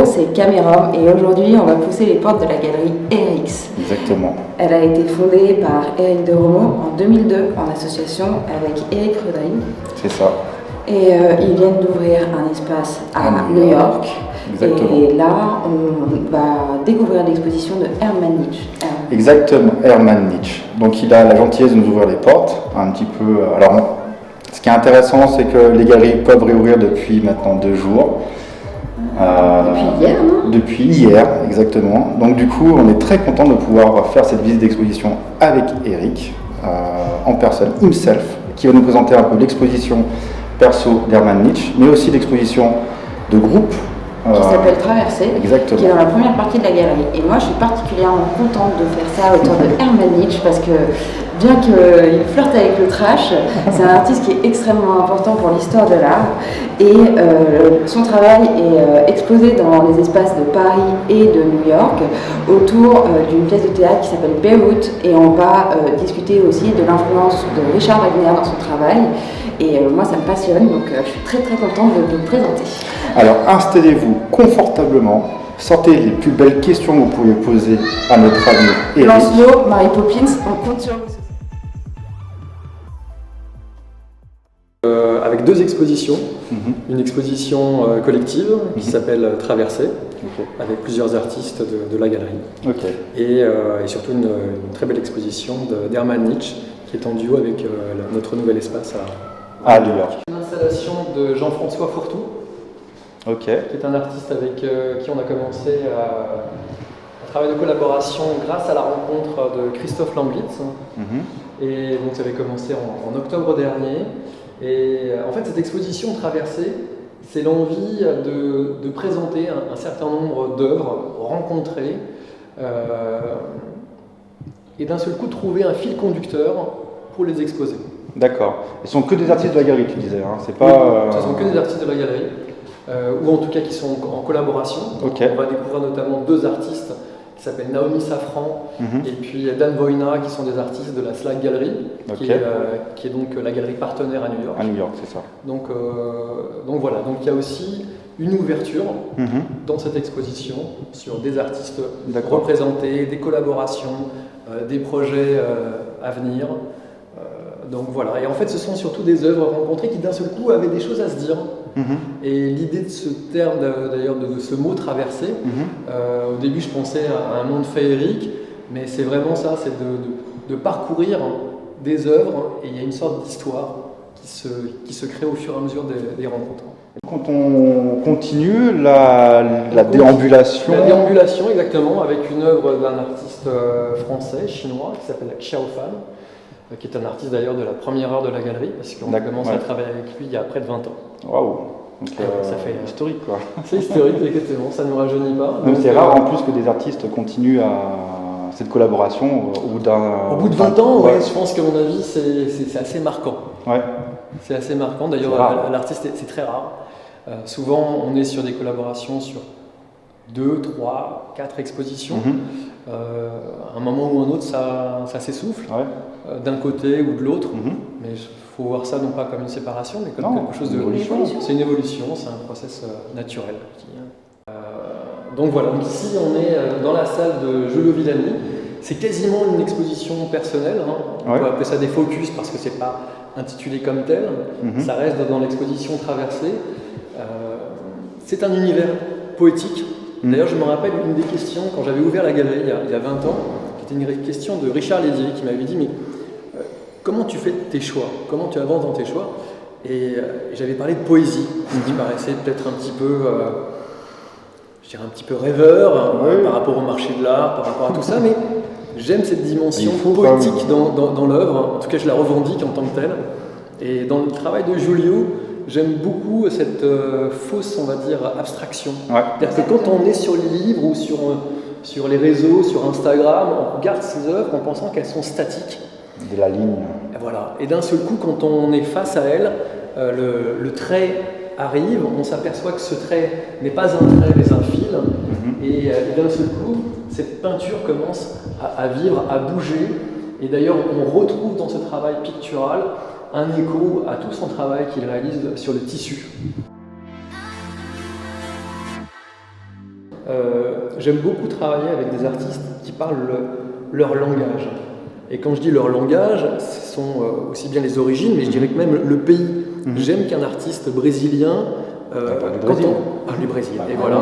C'est Camerum et aujourd'hui on va pousser les portes de la galerie RX. Exactement. Elle a été fondée par Éric Deromo en 2002 en association avec Éric Redring. C'est ça. Et ils viennent d'ouvrir un espace à New York. Exactement. Et là on va découvrir l'exposition de Hermann Nietzsche. Exactement, Hermann Nietzsche. Donc il a la gentillesse de nous ouvrir les portes un petit peu. Alors ce qui est intéressant, c'est que les galeries peuvent réouvrir depuis maintenant 2 jours. Depuis hier, non ? Depuis hier, exactement. Donc du coup, on est très content de pouvoir faire cette visite d'exposition avec Éric, en personne, himself, qui va nous présenter un peu l'exposition perso d'Hermann Nietzsche, mais aussi l'exposition de groupe. Qui s'appelle Traversée, exactement. Qui est dans la première partie de la galerie. Et moi, je suis particulièrement contente de faire ça autour de Hermann Nietzsche parce que, bien qu'il flirte avec le trash, c'est un artiste qui est extrêmement important pour l'histoire de l'art. Et son travail est exposé dans les espaces de Paris et de New York autour d'une pièce de théâtre qui s'appelle Beyrouth. Et on va discuter aussi de l'influence de Richard Wagner dans son travail. Et moi, ça me passionne, donc je suis très très contente de vous le présenter. Alors, installez-vous confortablement, sortez les plus belles questions que vous pouvez poser à notre ami Éric. Lancelot, Mary Poppins, on compte sur vous. Avec 2 expositions, une exposition collective qui s'appelle Traversée, avec plusieurs artistes de la galerie, et surtout une très belle exposition d'Hermann Nietzsche qui est en duo avec notre nouvel espace à New York. Une installation de Jean-François Fourtou, qui est un artiste avec qui on a commencé un travail de collaboration grâce à la rencontre de Christophe Langlitz. Et donc ça avait commencé en octobre dernier. Et en fait, cette exposition Traversée, c'est l'envie de présenter un certain nombre d'œuvres rencontrées et d'un seul coup trouver un fil conducteur pour les exposer. D'accord. Ce sont que des artistes de la galerie, tu disais, hein. C'est pas. Oui, ce sont que des artistes de la galerie, ou en tout cas qui sont en collaboration. On va découvrir notamment 2 artistes qui s'appellent Naomi Safran et puis Dan Voina, qui sont des artistes de la Slag Gallery, qui est donc la galerie partenaire à New York. À New York, c'est ça. Donc voilà, donc il y a aussi une ouverture dans cette exposition sur des artistes représentés, des collaborations, des projets à venir. Donc voilà, et en fait ce sont surtout des œuvres rencontrées qui d'un seul coup avaient des choses à se dire. Et l'idée de ce terme, d'ailleurs de ce mot traversé, au début je pensais à un monde féerique, mais c'est vraiment ça, c'est de parcourir des œuvres et il y a une sorte d'histoire qui se crée au fur et à mesure des rencontres. Quand on continue la déambulation. La déambulation, exactement, avec une œuvre d'un artiste français, chinois, qui s'appelle Xiao Fan, qui est un artiste d'ailleurs de la première heure de la galerie, parce qu'on a commencé à travailler avec lui il y a près de 20 ans. Waouh! Donc ça fait historique, quoi. C'est historique, exactement, ça ne nous rajeunit pas. C'est rare en plus que des artistes continuent à cette collaboration au bout de 20 ans, je pense qu'à mon avis, c'est assez marquant. C'est assez marquant, d'ailleurs l'artiste, c'est très rare. Souvent, on est sur des collaborations sur 2, 3, 4 expositions. À un moment ou un autre, ça s'essouffle, d'un côté ou de l'autre. Mais il faut voir ça non pas comme une séparation, mais comme quelque chose de... C'est une évolution, c'est un process naturel. Donc voilà, donc ici on est dans la salle de Giulio Villani. C'est quasiment une exposition personnelle. On peut appeler ça des focus parce que c'est pas intitulé comme tel. Ça reste dans l'exposition Traversée. C'est un univers poétique. D'ailleurs, je me rappelle une des questions, quand j'avais ouvert la galerie il y a 20 ans, qui était une question de Richard Lédier, qui m'avait dit « Mais comment tu fais tes choix? Comment tu avances dans tes choix ?» Et j'avais parlé de poésie, ce qui paraissait peut-être un petit peu, je dirais un petit peu rêveur par rapport au marché de l'art, par rapport à tout ça, mais j'aime cette dimension poétique dans l'œuvre. En tout cas, je la revendique en tant que telle. Et dans le travail de Giulio, j'aime beaucoup cette fausse, on va dire, abstraction. C'est-à-dire que quand on est sur les livres ou sur les réseaux, sur Instagram, on regarde ces œuvres en pensant qu'elles sont statiques. De la ligne. Et voilà. Et d'un seul coup, quand on est face à elles, le trait arrive, on s'aperçoit que ce trait n'est pas un trait mais un fil. Et d'un seul coup, cette peinture commence à vivre, à bouger. Et d'ailleurs, on retrouve dans ce travail pictural un écho à tout son travail qu'il réalise sur le tissu. j'aime beaucoup travailler avec des artistes qui parlent leur langage. Et quand je dis leur langage, ce sont aussi bien les origines, mais je dirais que même le pays. J'aime qu'un artiste brésilien, quand on parle du Brésil, et voilà.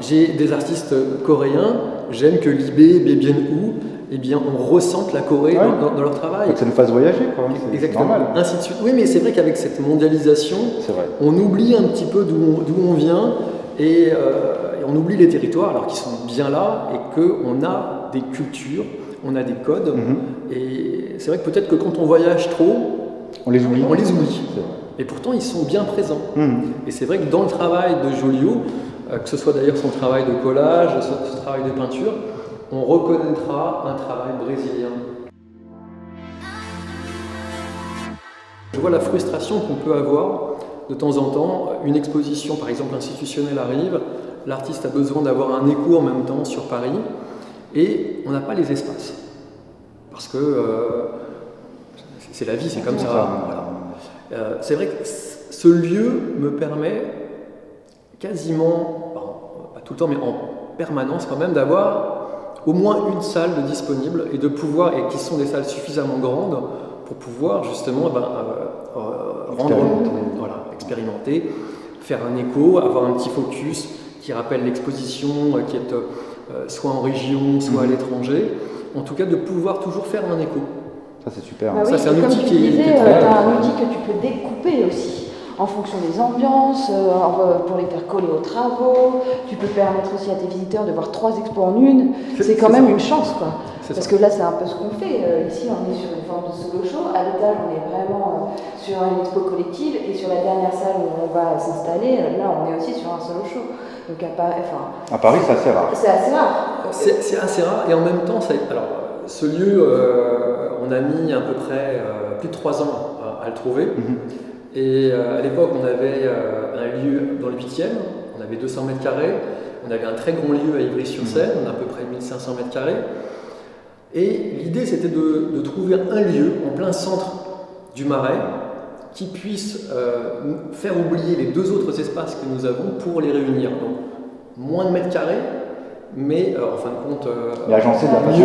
J'ai des artistes coréens, j'aime que Libé, Bébien-Hou, eh bien, on ressente la Corée dans leur travail. Ça nous fasse voyager, quoi. Exactement. Normal. Ainsi de suite. Oui, mais c'est vrai qu'avec cette mondialisation, on oublie un petit peu d'où on vient et on oublie les territoires alors qu'ils sont bien là et qu'on a des cultures, on a des codes. Et c'est vrai que peut-être que quand on voyage trop, on les oublie. Et pourtant, ils sont bien présents. Et c'est vrai que dans le travail de Joliot, que ce soit d'ailleurs son travail de collage, son travail de peinture, on reconnaîtra un travail brésilien. Je vois la frustration qu'on peut avoir de temps en temps. Une exposition, par exemple institutionnelle, arrive, l'artiste a besoin d'avoir un écho en même temps sur Paris, et on n'a pas les espaces. Parce que c'est la vie, c'est comme ça. Voilà. C'est vrai que ce lieu me permet quasiment, pas tout le temps, mais en permanence quand même, d'avoir au moins une salle de disponible et de pouvoir, et qui sont des salles suffisamment grandes pour pouvoir justement expérimenter, faire un écho, avoir un petit focus qui rappelle l'exposition qui est soit en région, soit à l'étranger. En tout cas, de pouvoir toujours faire un écho. Ça, c'est super. Bah oui, ça, c'est un outil qui est très... un outil que tu peux découper aussi. En fonction des ambiances, pour les faire coller aux travaux. Tu peux permettre aussi à tes visiteurs de voir 3 expos en une. C'est quand même une chance, quoi. Parce que là, c'est un peu ce qu'on fait. Ici, on est sur une forme de solo show. À l'étage, on est vraiment sur une expo collective. Et sur la dernière salle où on va s'installer, là, on est aussi sur un solo show. Donc à Paris, c'est assez rare. C'est assez rare. C'est assez rare. Et en même temps, ce lieu, on a mis à peu près plus de 3 ans à le trouver. Et à l'époque, on avait un lieu dans le 8e, on avait 200 mètres carrés, on avait un très grand lieu à Ivry-sur-Seine, on a à peu près 1500 mètres carrés. Et l'idée, c'était de trouver un lieu en plein centre du Marais qui puisse faire oublier les 2 autres espaces que nous avons pour les réunir. Donc, moins de mètres carrés, mais en fin de compte, agencé de la façon.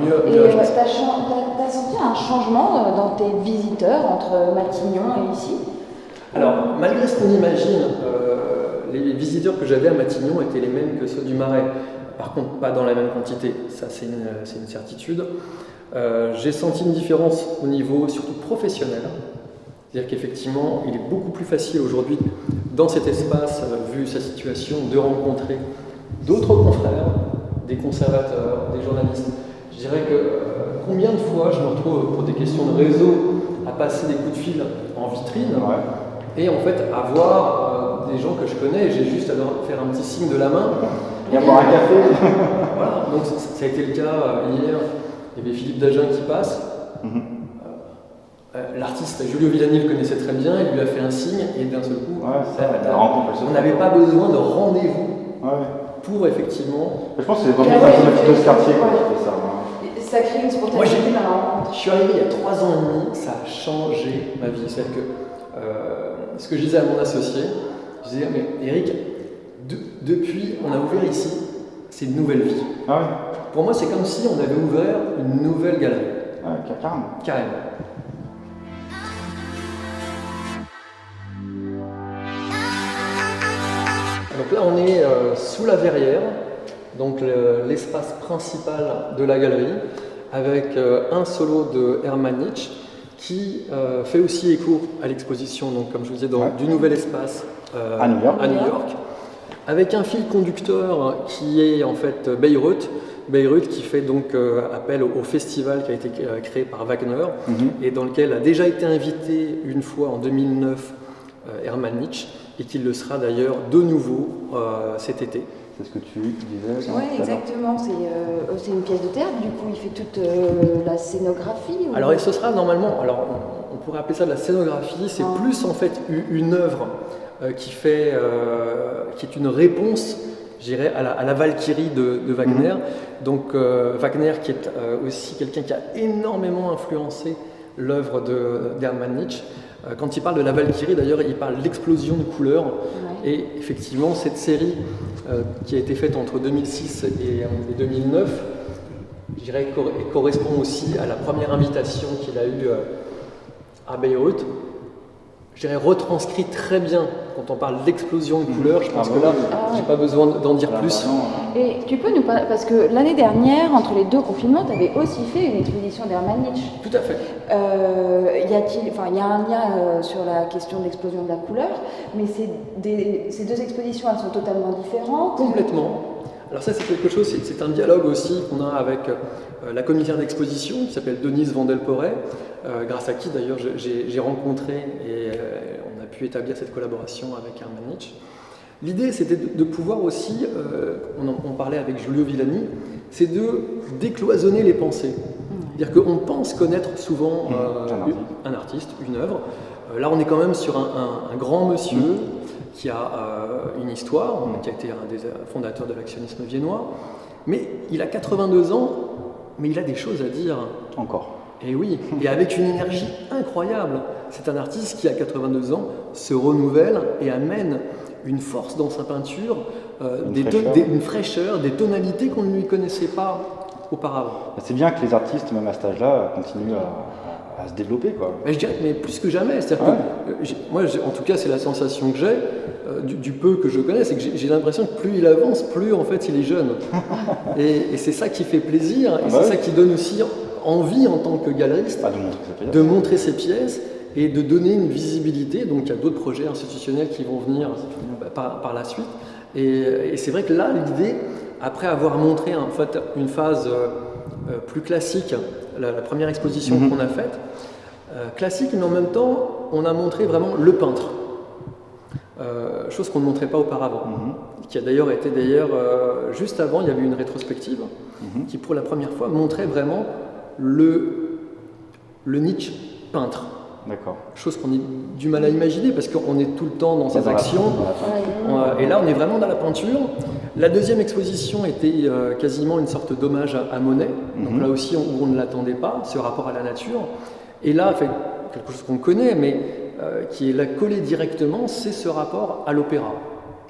Mieux. Et tu as senti un changement dans tes visiteurs entre Matignon et ici? Alors, malgré ce qu'on imagine, les visiteurs que j'avais à Matignon étaient les mêmes que ceux du Marais. Par contre, pas dans la même quantité, ça c'est une certitude. J'ai senti une différence au niveau surtout professionnel. C'est-à-dire qu'effectivement, il est beaucoup plus facile aujourd'hui, dans cet espace, vu sa situation, de rencontrer d'autres confrères, des conservateurs, des journalistes. Je dirais que combien de fois je me retrouve pour des questions de réseau à passer des coups de fil en vitrine et en fait à voir des gens que je connais et j'ai juste à leur faire un petit signe de la main. Viens boire un café. Voilà, donc ça a été le cas hier. Il y avait Philippe Dagen qui passe. L'artiste Julio Villani le connaissait très bien, il lui a fait un signe et d'un seul coup, on n'avait pas besoin de rendez-vous pour effectivement. Je pense que c'est vraiment un de ce quartier qui fait ça. Ça crée une spontanéité dans la rencontre. Je suis arrivé il y a 3 ans et demi, ça a changé ma vie. C'est-à-dire que ce que je disais à mon associé, je disais, mais Eric, depuis on a ouvert ici, c'est une nouvelle vie. Pour moi, c'est comme si on avait ouvert une nouvelle galerie. Carrément. Donc là, on est sous la verrière, donc l'espace principal de la galerie, avec un solo de Hermann Nietzsche qui fait aussi écho à l'exposition, donc comme je vous disais, du nouvel espace à New York, avec un fil conducteur qui est en fait Bayreuth qui fait donc appel au festival qui a été créé par Wagner et dans lequel a déjà été invité une fois en 2009 Hermann Nietzsche et qui le sera d'ailleurs de nouveau cet été. C'est ce que tu disais. Oui, exactement. C'est une pièce de théâtre, du coup il fait toute la scénographie. Alors et ce sera normalement, on pourrait appeler ça de la scénographie, c'est plus en fait une œuvre qui est une réponse, je dirais, à la Valkyrie de Wagner. Donc Wagner qui est aussi quelqu'un qui a énormément influencé l'œuvre d'Hermann Nietzsche. Quand il parle de la Valkyrie, d'ailleurs, il parle d'explosion de couleurs. Ouais. Et effectivement, cette série qui a été faite entre 2006 et 2009, je dirais, correspond aussi à la première invitation qu'il a eue à Beyrouth. Je dirais retranscrit très bien quand on parle d'explosion de couleurs. Je pense que là, j'ai pas besoin d'en dire plus. Et tu peux nous parler, parce que l'année dernière, entre les deux confinements, tu avais aussi fait une exposition d'Hermanitch. Tout à fait. Il y a un lien sur la question de l'explosion de la couleur, mais ces deux expositions, elles sont totalement différentes. Complètement. Alors ça, c'est quelque chose, c'est un dialogue aussi qu'on a avec la commissaire d'exposition qui s'appelle Denise Vandelporet, grâce à qui d'ailleurs j'ai rencontré et on a pu établir cette collaboration avec Hermanitch. L'idée, c'était de pouvoir aussi, on parlait avec Giulio Villani, c'est de décloisonner les pensées. C'est-à-dire qu'on pense connaître souvent un artiste, une œuvre. Là, on est quand même sur un grand monsieur qui a une histoire, qui a été un des fondateurs de l'actionnisme viennois, mais il a 82 ans, mais il a des choses à dire. Encore. Et oui, et avec une énergie incroyable. C'est un artiste qui, à 82 ans, se renouvelle et amène une force dans sa peinture, une fraîcheur, des tonalités qu'on ne lui connaissait pas auparavant. C'est bien que les artistes, même à cet âge-là, continuent à se développer, quoi. Mais je dirais, mais plus que jamais. C'est-à-dire que, moi, en tout cas, c'est la sensation que j'ai, du peu que je connais, c'est que j'ai l'impression que plus il avance, plus en fait il est jeune. et c'est ça qui fait plaisir, et c'est ça qui donne aussi envie en tant que galeriste de montrer ses pièces et de donner une visibilité. Donc il y a d'autres projets institutionnels qui vont venir par la suite. Et c'est vrai que là, l'idée, après avoir montré en fait une phase plus classique, la première exposition qu'on a faite, classique, mais en même temps, on a montré vraiment le peintre. Chose qu'on ne montrait pas auparavant. Qui a d'ailleurs été, juste avant, il y avait une rétrospective qui, pour la première fois, montrait vraiment le Nietzsche peintre. D'accord. Chose qu'on a du mal à imaginer parce qu'on est tout le temps dans ses actions. Et là, on est vraiment dans la peinture. La deuxième exposition était quasiment une sorte d'hommage à Monet. Donc là aussi, on ne l'attendait pas, ce rapport à la nature. Et là, quelque chose qu'on connaît, mais qui est là collé directement, c'est ce rapport à l'opéra.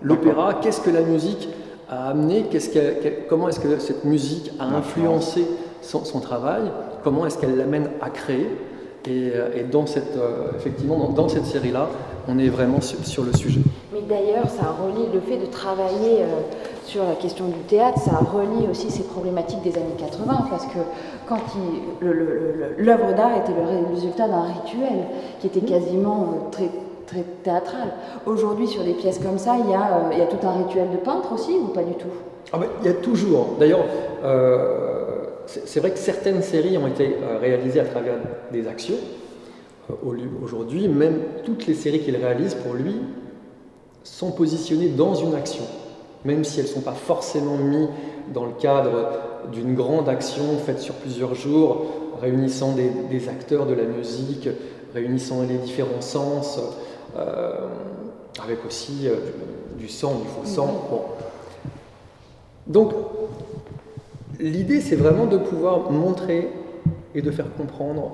L'opéra, qu'est-ce que la musique a amené, comment est-ce que cette musique a influencé son travail, comment est-ce qu'elle l'amène à créer. Et dans effectivement, dans cette série-là, on est vraiment sur le sujet. Mais d'ailleurs, ça relie le fait de travailler sur la question du théâtre, ça relie aussi ces problématiques des années 80, parce que quand l'œuvre d'art était le résultat d'un rituel qui était quasiment très théâtral. Aujourd'hui, sur des pièces comme ça, il y a tout un rituel de peintre aussi, ou pas du tout? Il y a toujours. D'ailleurs, c'est vrai que certaines séries ont été réalisées à travers des actions. Aujourd'hui, même toutes les séries qu'il réalise, pour lui, sont positionnées dans une action. Même si elles ne sont pas forcément mises dans le cadre d'une grande action faite sur plusieurs jours, réunissant des acteurs de la musique, réunissant les différents sens, avec aussi du sang, du faux sang. Bon. Donc, l'idée, c'est vraiment de pouvoir montrer et de faire comprendre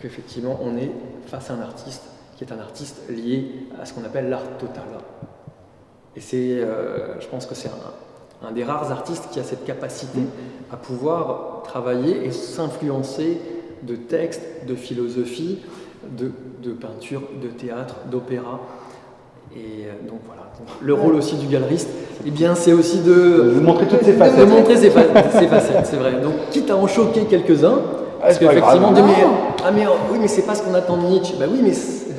qu'effectivement, on est face à un artiste qui est un artiste lié à ce qu'on appelle l'art total. Et je pense que c'est un des rares artistes qui a cette capacité à pouvoir travailler et s'influencer de textes, de philosophie, de peinture, de théâtre, d'opéra. Et donc voilà. Le rôle aussi du galeriste, eh bien, c'est aussi de montrer toutes ses facettes. De montrer ses facettes, c'est vrai. Donc, quitte à en choquer quelques-uns, parce qu'effectivement, oui, mais c'est pas ce qu'on attend de Nietzsche. Oui, mais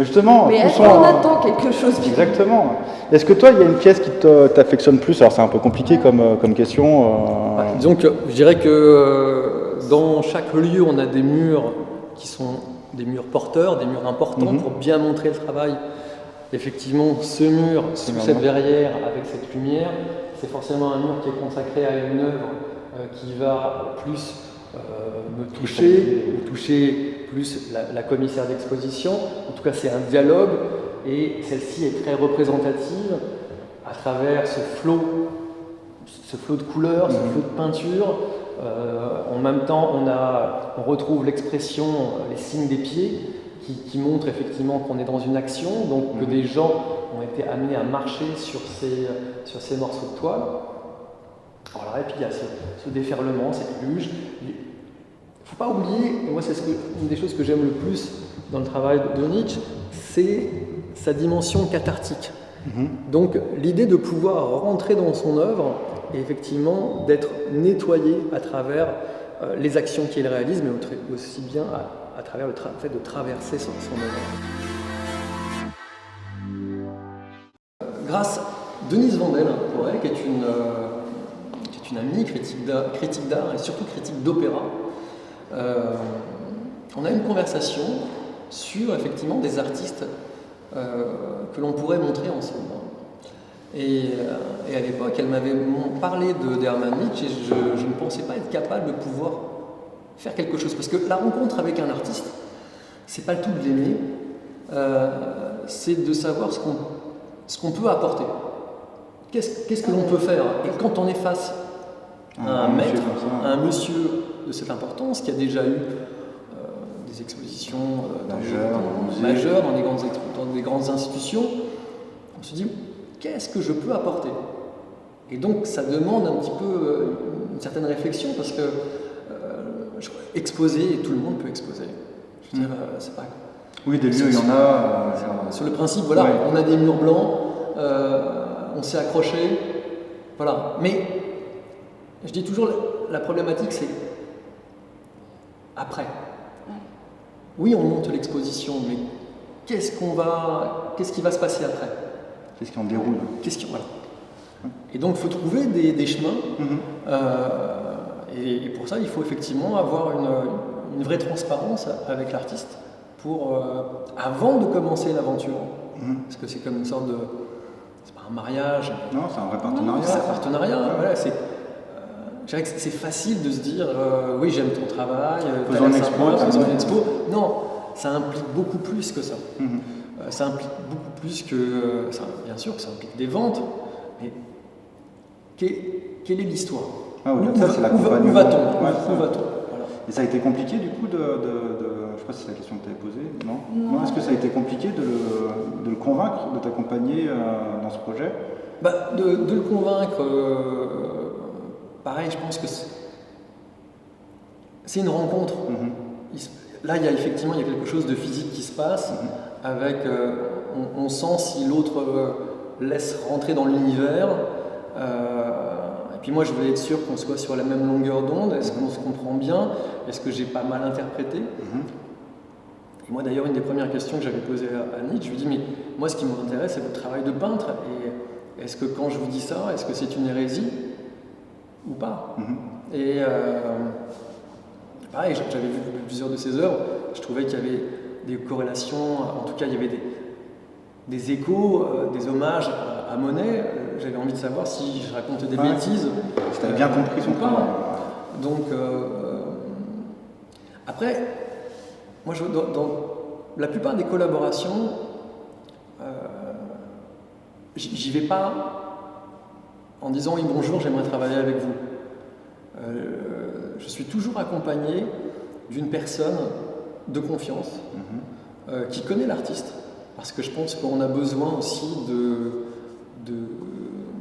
justement. Mais est-ce qu'on attend quelque chose? Exactement. Est-ce que toi, il y a une pièce qui t'affectionne plus? Alors, c'est un peu compliqué comme question. Disons que je dirais que dans chaque lieu, on a des murs qui sont des murs porteurs, des murs importants pour bien montrer le travail. Effectivement, ce mur, sous cette verrière, avec cette lumière, c'est forcément un mur qui est consacré à une œuvre qui va plus me toucher, ou toucher plus la commissaire d'exposition. En tout cas, c'est un dialogue, et celle-ci est très représentative à travers ce flot de couleurs, ce flot de peinture. En même temps, on retrouve l'expression, les signes des pieds, qui montre effectivement qu'on est dans une action, donc que des gens ont été amenés à marcher sur ces morceaux de toile. Voilà, et puis il y a ce déferlement, cette luge. Il ne faut pas oublier, et moi c'est une des choses que j'aime le plus dans le travail de Nietzsche, c'est sa dimension cathartique. Donc l'idée de pouvoir rentrer dans son œuvre et effectivement d'être nettoyé à travers les actions qu'il réalise, mais aussi bien à travers le fait de traverser son œuvre. Grâce à Denise Vandel, qui est une amie critique d'art et surtout critique d'opéra, on a une conversation sur effectivement des artistes que l'on pourrait montrer ensemble. Et à l'époque, elle m'avait parlé d'Hermann Nietzsche et je ne pensais pas être capable de pouvoir faire quelque chose. Parce que la rencontre avec un artiste, c'est pas le tout de l'aimer, c'est de savoir ce qu'on peut apporter. Qu'est-ce que l'on peut faire? Et quand on est face à un maître, à un monsieur de cette importance, qui a déjà eu des expositions majeures dans des grandes institutions, on se dit qu'est-ce que je peux apporter? Et donc ça demande un petit peu une certaine réflexion parce que exposer, tout le monde peut exposer. Je veux dire, c'est pas. Oui, des lieux, il y en a. Sur le principe, voilà, ouais. On a des murs blancs, on s'est accroché, voilà. Mais je dis toujours, la problématique, c'est après. Oui, on monte l'exposition, mais qu'est-ce qui va se passer après? Qu'est-ce qui en déroule? Voilà. Et donc, il faut trouver des chemins. Et pour ça, il faut effectivement avoir une vraie transparence avec l'artiste avant de commencer l'aventure. Parce que c'est comme une sorte de... C'est pas un mariage. Non, c'est un vrai partenariat. C'est un partenariat, voilà. Je dirais que c'est facile de se dire oui, j'aime ton travail, faisons une expo. Non, ça implique beaucoup plus que ça. Ça implique beaucoup plus que... bien sûr que ça implique des ventes, mais quelle est l'histoire? Ça, c'est l'accompagnement. Où va-t-on? Voilà. Et ça a été compliqué du coup je ne sais pas si c'est la question que tu avais posée, non. Est-ce que ça a été compliqué de le convaincre, de t'accompagner dans ce projet? De le convaincre, pareil, je pense que c'est une rencontre. Là, il y a quelque chose de physique qui se passe, avec, on sent si l'autre laisse rentrer dans l'univers. Et puis moi, je voulais être sûr qu'on soit sur la même longueur d'onde. Est-ce qu'on se comprend bien? Est-ce que j'ai pas mal interprété? Et moi, d'ailleurs, une des premières questions que j'avais posées à Nietzsche, je lui dis, mais moi, ce qui m'intéresse, c'est votre travail de peintre. Et est-ce que quand je vous dis ça, est-ce que c'est une hérésie ou pas? Et pareil, j'avais vu plusieurs de ses œuvres. Je trouvais qu'il y avait des corrélations, en tout cas, il y avait des échos, des hommages à Monet. J'avais envie de savoir si je racontais des bêtises. Si tu avais bien compris son travail. Donc, après, moi, dans la plupart des collaborations, j'y vais pas en disant oui, bonjour, j'aimerais travailler avec vous. Je suis toujours accompagné d'une personne de confiance qui connaît l'artiste. Parce que je pense qu'on a besoin aussi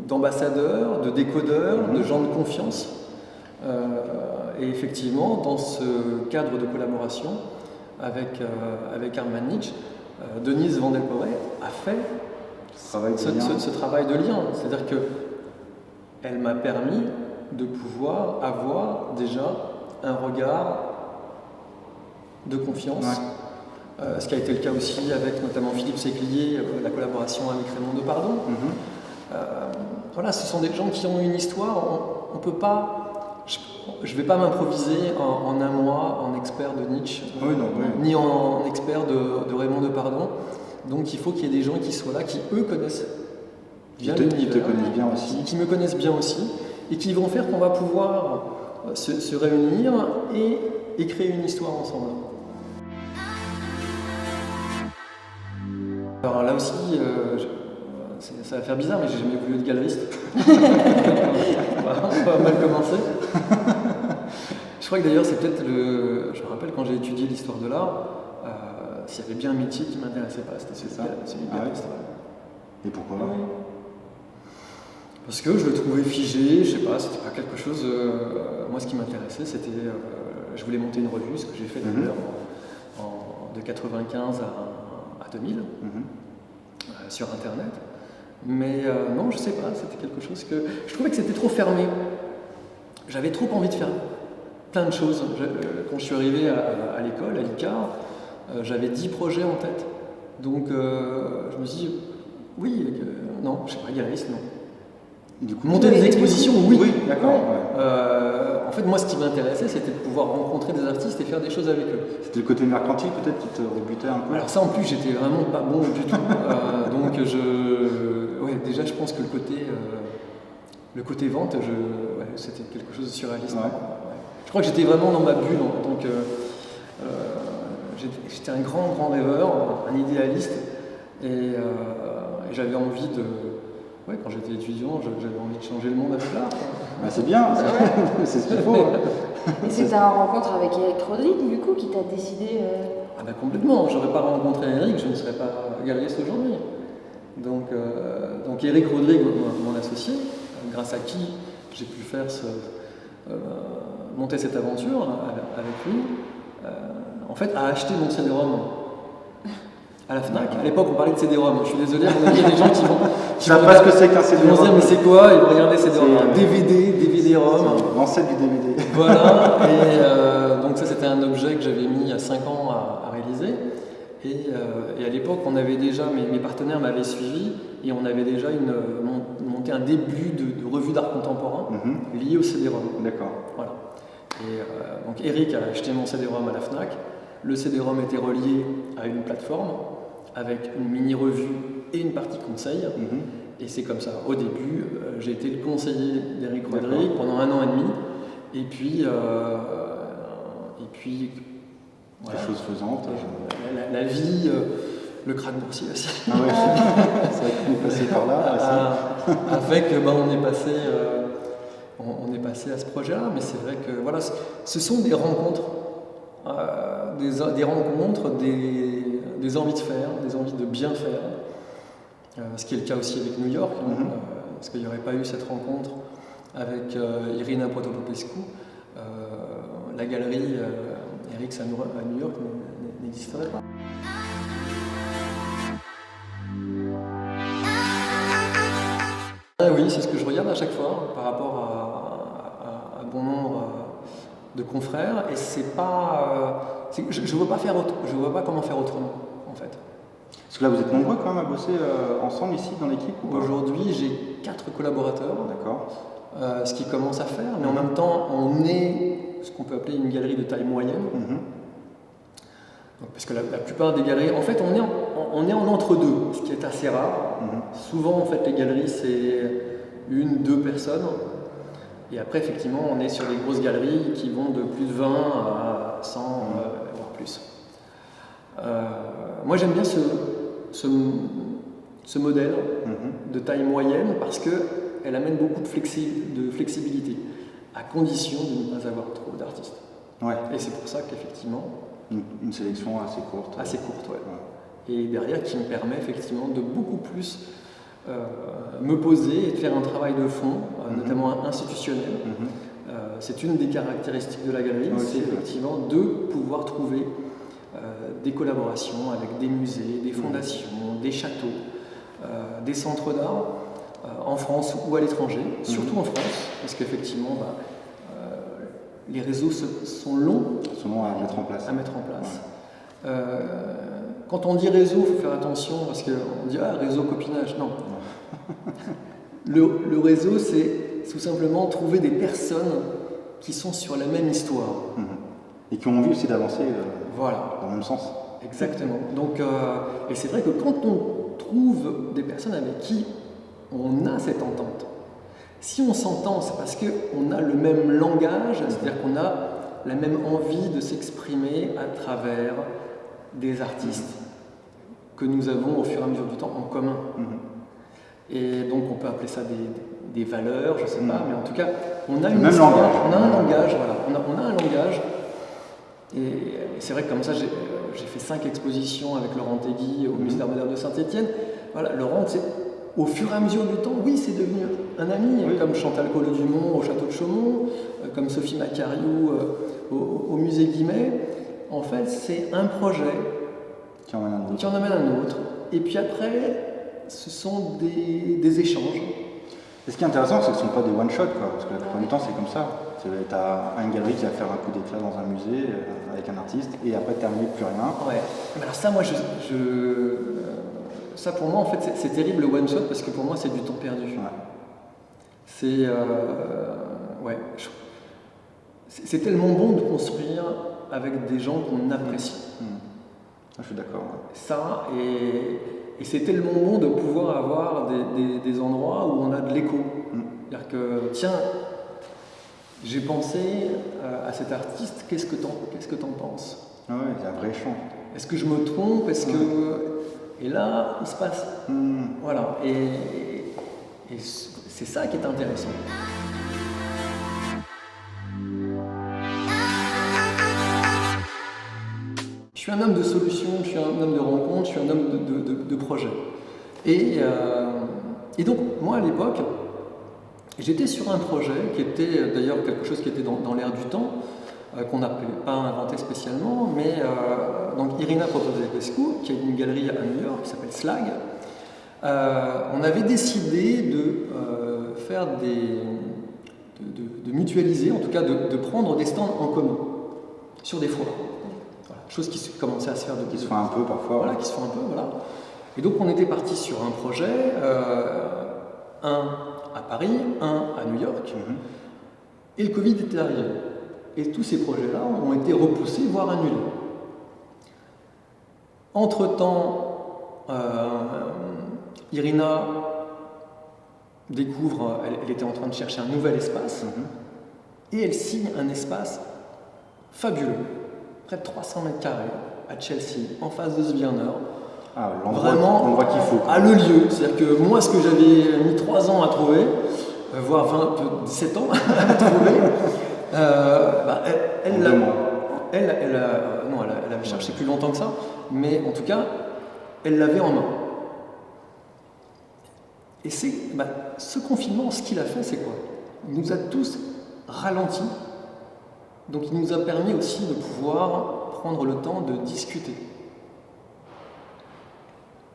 d'ambassadeurs, de décodeurs, de gens de confiance. Et effectivement, dans ce cadre de collaboration avec Hermann Nietzsche, Denise Vandel a fait ce travail de lien. C'est-à-dire qu'elle m'a permis de pouvoir avoir déjà un regard de confiance. Ce qui a été le cas aussi avec notamment Philippe Séclier, la collaboration avec Raymond Depardon. Voilà, ce sont des gens qui ont une histoire. On peut pas, je ne vais pas m'improviser en un mois en expert de Nietzsche, ni en expert de Raymond Depardon. Donc il faut qu'il y ait des gens qui soient là, qui eux connaissent bien l'univers, qui me connaissent bien aussi, et qui vont faire qu'on va pouvoir se réunir et créer une histoire ensemble. Alors là aussi, ça va faire bizarre, mais j'ai jamais voulu être galeriste. On va mal commencer. Je crois que d'ailleurs, c'est peut-être je me rappelle quand j'ai étudié l'histoire de l'art, s'il y avait bien un métier qui ne m'intéressait pas, c'était celui de galerie. Et pourquoi? Parce que je le trouvais figé, je sais pas, c'était pas quelque chose. Moi, ce qui m'intéressait, c'était. Je voulais monter une revue, ce que j'ai fait d'ailleurs de 95 à 2000 sur Internet. Mais non, je sais pas, c'était quelque chose que. Je trouvais que c'était trop fermé. J'avais trop envie de faire plein de choses. Quand je suis arrivé à l'école, à l'ICAR, j'avais 10 projets en tête. Donc je me suis dit, oui, non, je sais pas, galeriste, non. Du coup, monter des expositions, oui. Oui, d'accord. En fait, moi, ce qui m'intéressait, c'était de pouvoir rencontrer des artistes et faire des choses avec eux. C'était le côté mercantile, peut-être, qui te rebutait un peu? Alors ça, en plus, j'étais vraiment pas bon du tout. Donc, déjà, je pense que le côté vente, c'était quelque chose de surréaliste. Ouais. Je crois que j'étais vraiment dans ma bulle. Donc, j'étais un grand rêveur, un idéaliste. Et j'avais envie de... Ouais, quand j'étais étudiant, j'avais envie de changer le monde avec l'art. C'est bien, c'est ce qu'il faut. Et c'est ta rencontre avec Eric Rodrigue, du coup, qui t'a décidé... Complètement, j'aurais pas rencontré Eric, je ne serais pas galeriste aujourd'hui. Donc Eric Rodrigue, mon associé, grâce à qui j'ai pu faire monter cette aventure avec lui, en fait, a acheté mon CD-ROM à la FNAC. À l'époque, on parlait de CD-ROM. Je suis désolé, il y a des gens qui vont... Tu ne sais pas ce que c'est qu'un CD-ROM. Ils vont se dire, mais c'est quoi? Ils vont regarder CD-ROM. DVD-ROM. L'ancêtre du DVD. Voilà. Et donc ça, c'était un objet que j'avais mis à 5 ans à réaliser. Et à l'époque, on avait déjà, mes partenaires m'avaient suivi, et on avait déjà monté un début de revue d'art contemporain lié au CD-ROM. D'accord. Voilà. Et donc Eric a acheté mon CD-ROM à la FNAC. Le CD-ROM était relié à une plateforme avec une mini-revue et une partie conseil. Et c'est comme ça. Au début, j'ai été le conseiller d'Eric Rodrigue pendant 1 an et demi. Et puis voilà, les choses faisantes. La vie, le krach boursier aussi. Ah ouais, c'est vrai qu'on est passé par là. A fait que on est passé à ce projet-là. Mais c'est vrai que voilà, ce sont des rencontres. Des rencontres, des envies de faire, des envies de bien faire, ce qui est le cas aussi avec New York, parce qu'il n'y aurait pas eu cette rencontre avec Irina Protopopescu, la galerie Eric à New York n'existerait pas. Oui, c'est ce que je regarde à chaque fois par rapport à bon nombre de confrères, et c'est pas, je ne vois pas comment faire autrement en fait. Parce que là vous êtes nombreux quand même à bosser ensemble ici dans l'équipe? Aujourd'hui j'ai 4 collaborateurs, d'accord. Ce qui commence à faire, mais en même temps on est ce qu'on peut appeler une galerie de taille moyenne. Donc, parce que la plupart des galeries, en fait on est en entre-deux, ce qui est assez rare. Souvent en fait les galeries c'est 1-2 personnes. Et après, effectivement, on est sur des grosses galeries qui vont de plus de 20 à 100, voire plus. Moi, j'aime bien ce modèle de taille moyenne parce qu'elle amène beaucoup de flexibilité, à condition de ne pas avoir trop d'artistes. Ouais. Et c'est pour ça qu'effectivement... Une sélection assez courte. Assez courte, ouais. Et derrière, qui me permet effectivement de beaucoup plus... me poser et de faire un travail de fond, notamment institutionnel. C'est une des caractéristiques de la galerie, c'est effectivement de pouvoir trouver des collaborations avec des musées, des fondations, des châteaux, des centres d'art, en France ou à l'étranger, surtout en France, parce qu'effectivement, les réseaux sont longs à mettre en place. Quand on dit réseau, il faut faire attention parce qu'on dit réseau copinage. Non. Le réseau, c'est tout simplement trouver des personnes qui sont sur la même histoire. Et qui ont envie aussi d'avancer dans le même sens. Exactement. Donc, et c'est vrai que quand on trouve des personnes avec qui on a cette entente, si on s'entend, c'est parce qu'on a le même langage, c'est-à-dire qu'on a la même envie de s'exprimer à travers des artistes que nous avons au fur et à mesure du temps en commun. Et donc on peut appeler ça des valeurs, je ne sais pas, mais en tout cas, on a une histoire, on a un langage, voilà. On a un langage, et c'est vrai que comme ça, j'ai fait 5 expositions avec Laurent Tegui au Musée d'Art moderne de Saint-Étienne. Voilà, Laurent, au fur et à mesure du temps, oui, c'est devenu un ami, comme Chantal Collot-Dumont au Château de Chaumont, comme Sophie Macariou au Musée Guimet. En fait, c'est un projet qui en amène un autre. Et puis après, ce sont des échanges. Et ce qui est intéressant, c'est que ce ne sont pas des one-shots, parce que la plupart du temps, c'est comme ça. Tu as une galerie qui va faire un coup d'éclat dans un musée avec un artiste, et après, terminé, plus rien. Ouais. Mais alors ça, moi, ça pour moi, en fait, c'est terrible le one-shot, parce que pour moi, c'est du temps perdu. Ouais. C'est tellement bon de construire avec des gens qu'on apprécie. Je suis d'accord. Ouais. Ça, et c'est tellement bon de pouvoir avoir des endroits où on a de l'écho. C'est-à-dire que, tiens, j'ai pensé à cet artiste, qu'est-ce que t'en penses? Oui, il y a un vrai échange. Est-ce que je me trompe? Et là, il se passe. Voilà. Et c'est ça qui est intéressant. Je suis un homme de solutions, je suis un homme de rencontres, je suis un homme de projets. Et donc, moi, à l'époque, j'étais sur un projet qui était d'ailleurs quelque chose qui était dans l'air du temps, qu'on n'a pas inventé spécialement, mais donc Irina Protopescu, qui a une galerie à New York qui s'appelle Slag, on avait décidé de faire de mutualiser, en tout cas de prendre des stands en commun sur des foires. Voilà, chose qui commençait à se faire qui se fait un peu parfois. Voilà, qui se fait un peu, voilà. Et donc on était parti sur un projet, un à Paris, un à New York, et le Covid était arrivé. Et tous ces projets-là ont été repoussés, voire annulés. Entre-temps, Irina découvre, elle était en train de chercher un nouvel espace, et elle signe un espace fabuleux, près de 300 mètres carrés, à Chelsea, en face de Sbirner. L'endroit qu'il faut. Le lieu. C'est-à-dire que moi, ce que j'avais mis 3 ans à trouver, voire 17 ans à trouver, elle avait cherché plus longtemps que ça, mais en tout cas, elle l'avait en main. Et ce confinement, ce qu'il a fait, c'est quoi? Il nous a tous ralentis, donc il nous a permis aussi de pouvoir prendre le temps de discuter.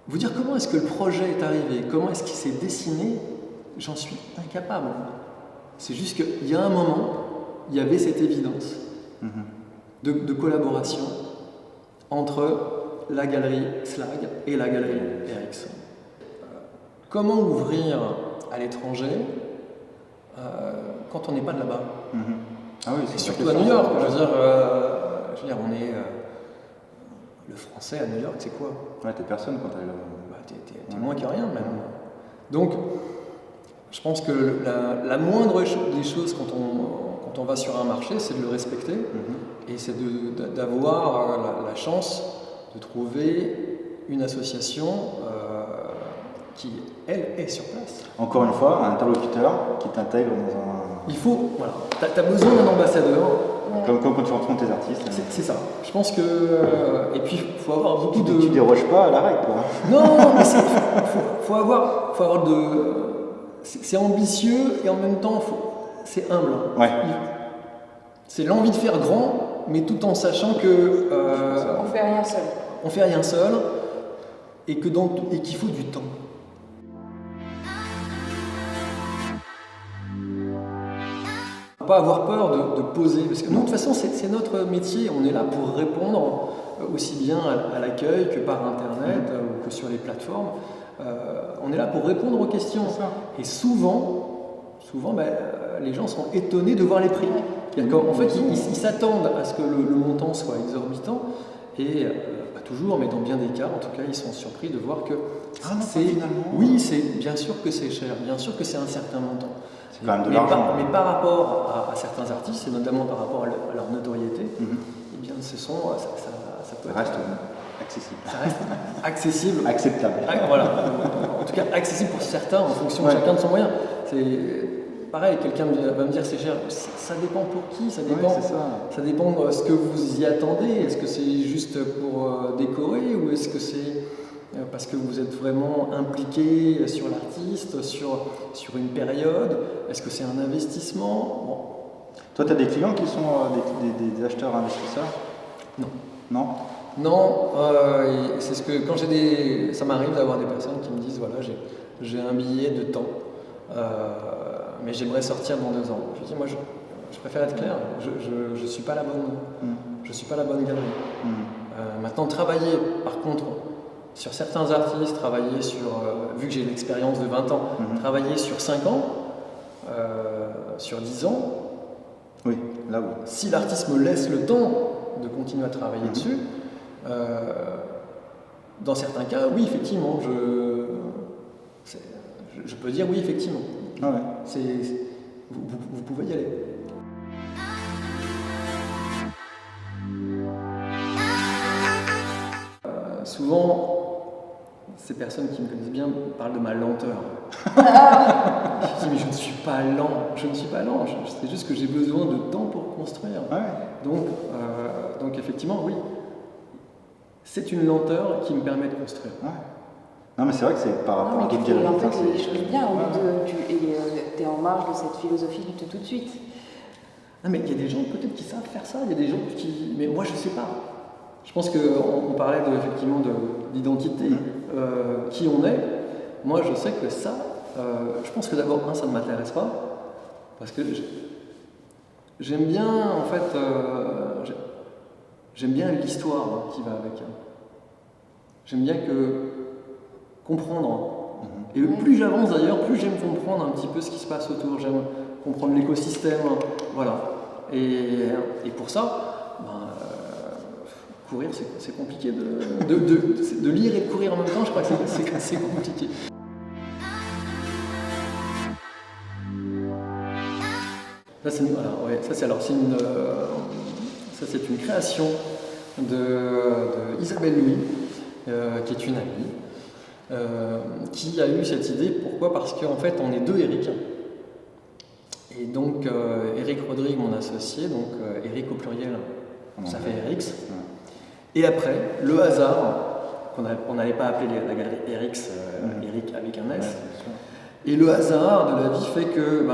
Vous dire comment est-ce que le projet est arrivé, comment est-ce qu'il s'est dessiné, j'en suis incapable. C'est juste qu'il y a un moment, il y avait cette évidence de collaboration entre la galerie Slag et la galerie Erickson. Comment ouvrir à l'étranger quand on n'est pas de là-bas? Ah oui, c'est surtout à New York. Je veux dire, on est... le français à New York, c'est quoi? Ouais, t'es personne quand t'es là. T'es moins que rien, même. Donc, je pense que la moindre des choses quand on va sur un marché, c'est de le respecter et c'est d'avoir la chance de trouver une association qui, elle, est sur place. Encore une fois, un interlocuteur qui t'intègre dans un... Il faut, voilà, t'as besoin d'un ambassadeur. Comme quand tu rencontres tes artistes. C'est ça. Je pense que... et puis, il faut avoir beaucoup de... Tu déroges pas à la règle, quoi. Non, mais faut avoir de... C'est ambitieux et en même temps, c'est humble. Ouais. C'est l'envie de faire grand, mais tout en sachant que... on fait rien seul. On fait rien seul et qu'il faut du temps. Pas avoir peur de poser, parce que nous, de toute façon, c'est notre métier, on est là pour répondre aussi bien à l'accueil que par internet ou que sur les plateformes. On est là pour répondre aux questions. Et souvent les gens sont étonnés de voir les prix. En fait, ils s'attendent à ce que le montant soit exorbitant et pas toujours, mais dans bien des cas, en tout cas, ils sont surpris de voir que oui, c'est bien sûr que c'est cher, bien sûr que c'est un certain montant. C'est quand même de l'argent. Mais par rapport à certains artistes, et notamment par rapport à leur notoriété, eh bien, ça reste accessible. Ça reste accessible. Acceptable. Voilà. En tout cas, accessible pour certains en fonction de chacun de son moyen. pareil, quelqu'un va me dire c'est cher, ça dépend pour qui, ça dépend de ce que vous y attendez. Est-ce que c'est juste pour décorer ou est-ce que c'est parce que vous êtes vraiment impliqué sur l'artiste, sur une période? Est-ce que c'est un investissement? Bon. Toi, tu as des clients qui sont des acheteurs investisseurs? Non. Non, c'est ce que quand ça m'arrive d'avoir des personnes qui me disent voilà, j'ai un billet de temps, mais j'aimerais sortir dans 2 ans. Je dis moi, je préfère être clair, je suis pas la bonne galerie. Maintenant, travailler, par contre, sur certains artistes, travailler sur, vu que j'ai l'expérience de 20 ans, travailler sur 5 ans, sur 10 ans. Oui, là oui. Si l'artiste me laisse le temps de continuer à travailler dessus. Dans certains cas, oui, effectivement, je peux dire oui, effectivement. Ah ouais. Vous pouvez y aller. Souvent, ces personnes qui me connaissent bien parlent de ma lenteur. Je dis mais je ne suis pas lent, c'est juste que j'ai besoin de temps pour construire. Ouais. Donc effectivement, oui. C'est une lenteur qui me permet de construire. Ouais. Non, mais c'est vrai que c'est par rapport à d'autres galeries. En fait, les choses bien, tu es en marge de cette philosophie de tout de suite. Non, mais il y a des gens peut-être qui savent faire ça, il y a des gens qui. Mais moi, je ne sais pas. Je pense qu'on parlait effectivement d'identité, qui on est. Moi, je sais que ça, je pense que d'abord, ça ne m'intéresse pas, parce que j'aime bien, en fait. J'aime bien l'histoire qui va avec. J'aime bien comprendre. Et plus j'avance d'ailleurs, plus j'aime comprendre un petit peu ce qui se passe autour. J'aime comprendre l'écosystème. Voilà. Et pour ça, courir, c'est compliqué. De lire et de courir en même temps, je crois que c'est assez compliqué. Ça, c'est une création de Isabelle Louis, qui est une amie, qui a eu cette idée. Pourquoi? Parce qu'en fait, on est 2 Eric. Et donc, Eric Rodrigue, mon associé, donc Eric au pluriel, ça fait Erix. Et après, le hasard, qu'on n'allait pas appeler la galerie Erix, Eric avec un S. Et le hasard de la vie fait que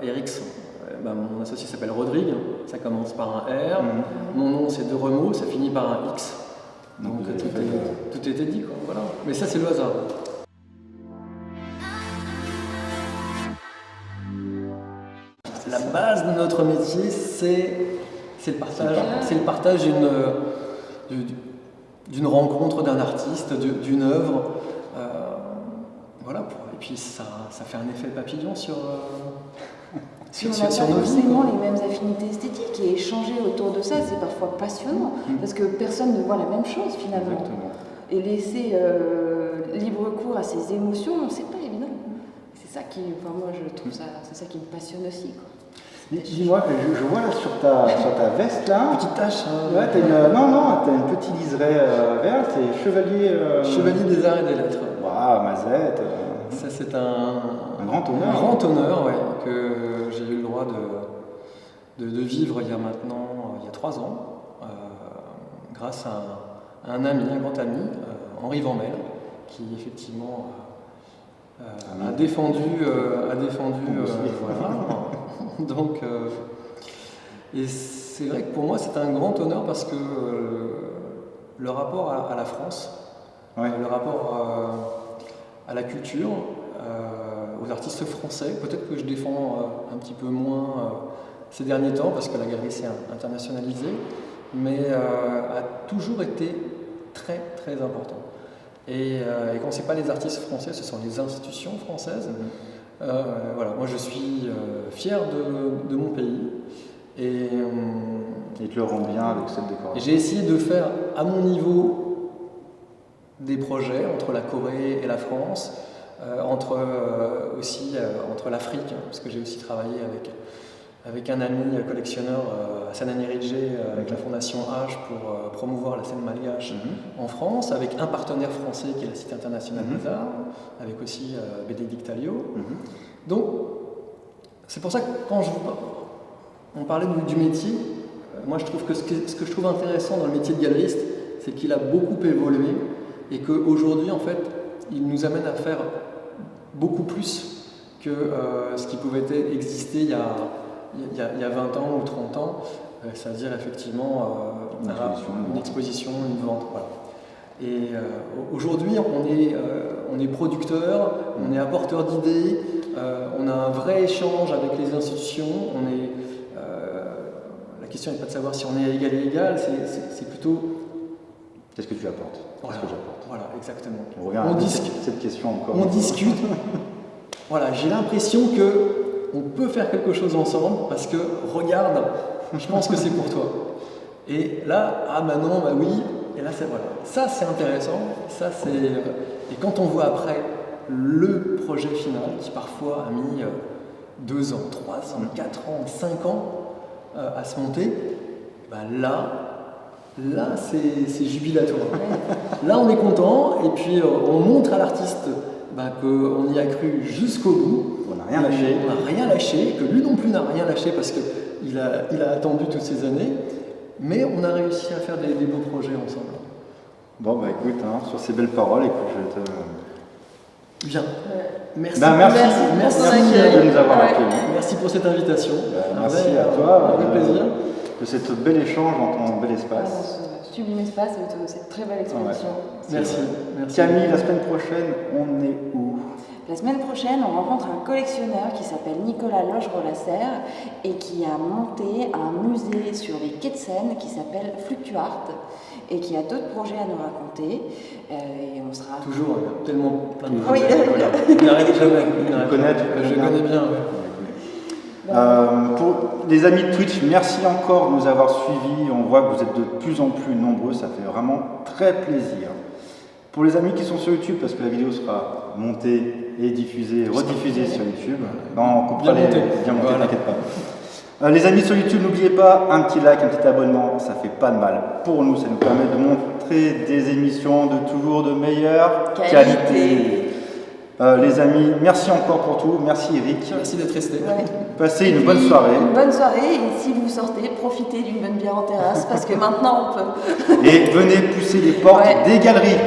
Erix, mon associé s'appelle Rodrigue, ça commence par un R, mon nom c'est 2 mots, ça finit par un X. Donc tout était dit, quoi. Voilà. Mais ça, c'est le hasard. La base de notre métier, c'est le partage. C'est le partage d'une rencontre, d'un artiste, d'une œuvre. Voilà. Et puis ça fait un effet papillon sur on n'a pas forcément les mêmes affinités esthétiques, et échanger autour de ça, c'est parfois passionnant, parce que personne ne voit la même chose finalement. Exactement. Et laisser libre cours à ses émotions, c'est pas évident. C'est ça qui, moi je trouve ça, c'est ça qui me passionne aussi, quoi. Dis-moi, je vois là sur ta veste là. Petite tache. Ouais, t'as une petite liseré verte, c'est chevalier. Chevalier des arts et des lettres. Waouh, Mazette. Ça, c'est un grand honneur. Un grand honneur, ouais, que j'ai eu le droit de vivre il y a 3 ans, grâce à un ami, un grand ami, Henri Van Mel, qui effectivement a défendu. Voilà. Donc, et c'est vrai que pour moi c'est un grand honneur parce que le rapport à la France, le rapport à la culture, aux artistes français, peut-être que je défends un petit peu moins ces derniers temps parce que la galerie s'est internationalisée, mais a toujours été très très important. Et quand ce n'est pas les artistes français, ce sont les institutions françaises. Voilà, moi je suis fier de mon pays et tu le rends bien avec cette décoration. J'ai essayé de faire à mon niveau des projets entre la Corée et la France, entre l'Afrique, parce que j'ai aussi travaillé avec un ami collectionneur à Sanani Ridgey, avec la Fondation H pour promouvoir la scène malgache en France, avec un partenaire français qui est la Cité internationale des arts, avec aussi Bénédicte Alliot. Donc C'est pour ça que quand on parlait du métier, moi je trouve que ce que je trouve intéressant dans le métier de galeriste, c'est qu'il a beaucoup évolué et qu'aujourd'hui, en fait, il nous amène à faire beaucoup plus que ce qui pouvait exister il y a 20 ans ou 30 ans, c'est-à-dire effectivement une exposition, une vente. Voilà. Et aujourd'hui, on est producteur, on est apporteur d'idées, on a un vrai échange avec les institutions. La question n'est pas de savoir si on est à égal et égal, c'est plutôt... Qu'est-ce que tu apportes? Voilà, Qu'est-ce que j'apporte? voilà, exactement. On discute cette question encore. On discute. Voilà, j'ai l'impression qu'on peut faire quelque chose ensemble parce que, regarde, je pense que c'est pour toi. Et là, ah bah non, bah oui, et là, voilà. Ça, c'est intéressant. Et quand on voit après le projet final, qui parfois a mis 2 ans, 3 ans, 4 ans, 5 ans à se monter, bah là c'est jubilatoire. Là, on est content, et puis on montre à l'artiste qu'on y a cru jusqu'au bout. On n'a rien lâché. On n'a rien lâché, que lui non plus n'a rien lâché parce qu'il a attendu toutes ces années, mais on a réussi à faire des beaux projets ensemble. Bon, bah écoute, sur ces belles paroles, écoute, je te... Bien. Merci. Merci de nous avoir accueillis. Merci pour cette invitation. Merci à toi. Avec plaisir. De cet bel échange dans ton bel espace. Dans ce sublime espace, cette très belle exposition. Ouais. Merci. Camille, la semaine prochaine, on est où? La semaine prochaine, on rencontre un collectionneur qui s'appelle Nicolas Loge-Rolasser et qui a monté un musée sur les quais de Seine qui s'appelle Fluctuart et qui a d'autres projets à nous raconter. Et on sera... Toujours, tellement plein de Oui, il n'arrête jamais. Je connais bien. Pour les amis de Twitch, merci encore de nous avoir suivis. On voit que vous êtes de plus en plus nombreux, ça fait vraiment très plaisir. Pour les amis qui sont sur YouTube, parce que la vidéo sera montée et diffusée, rediffusée sur YouTube. Non, on coupera bien monté, t'inquiète pas. Les amis sur YouTube, n'oubliez pas un petit like, un petit abonnement, ça fait pas de mal. Pour nous, ça nous permet de montrer des émissions de toujours de meilleure qualité. Les amis, merci encore pour tout. Merci Eric. Merci d'être resté. Ouais. Passez une bonne soirée. Une bonne soirée, et si vous sortez, profitez d'une bonne bière en terrasse parce que maintenant on peut. Et venez pousser les portes des galeries.